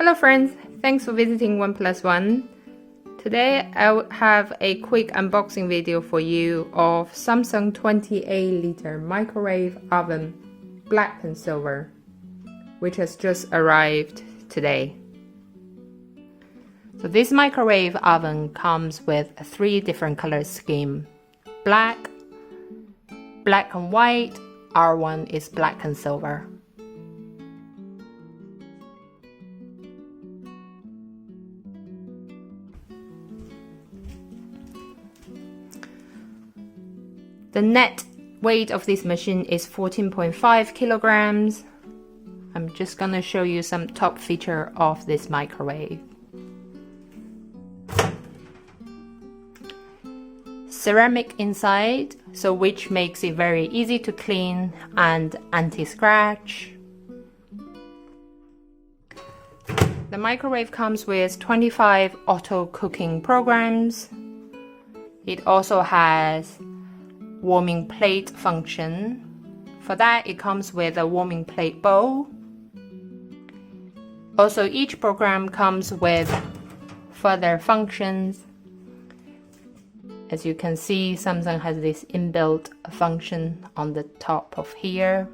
Hello friends, thanks for visiting 1+1. Today I will have a quick unboxing video for you of Sumsung 28-liter microwave oven, black and silver, which has just arrived today. So this microwave oven comes with 3 different color scheme: black, black and white, R1 is black and silver. The net weight of this machine is 14.5 kilograms. I'm just gonna show you some top feature of this microwave. Ceramic inside, so which makes it very easy to clean and anti-scratch. The microwave comes with 25 auto cooking programs. It also has warming plate function. For that, it comes with a warming plate bowl. Also, each program comes with further functions. As you can see, Samsung has this inbuilt function on the top of here.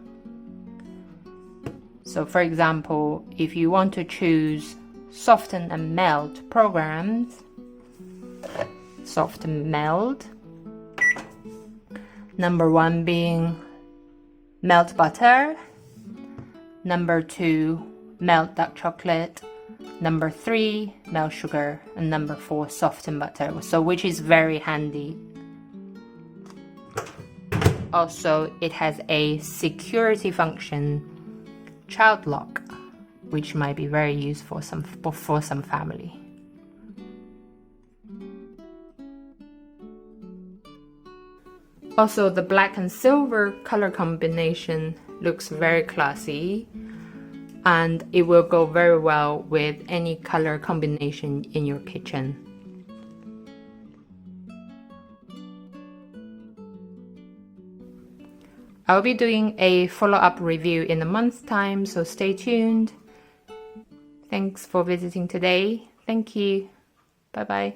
So for example, if you want to choose soften and melt programs, soften melt, number 1 being melt butter, number 2 melt dark chocolate, number 3 melt sugar, and number 4 soften butter, so which is very handy. Also, it has a security function, child lock, which might be very useful for some family. Also, the black and silver color combination looks very classy, and it will go very well with any color combination in your kitchen. I'll be doing a follow-up review in a month's time, so stay tuned. Thanks for visiting today. Thank you. Bye-bye.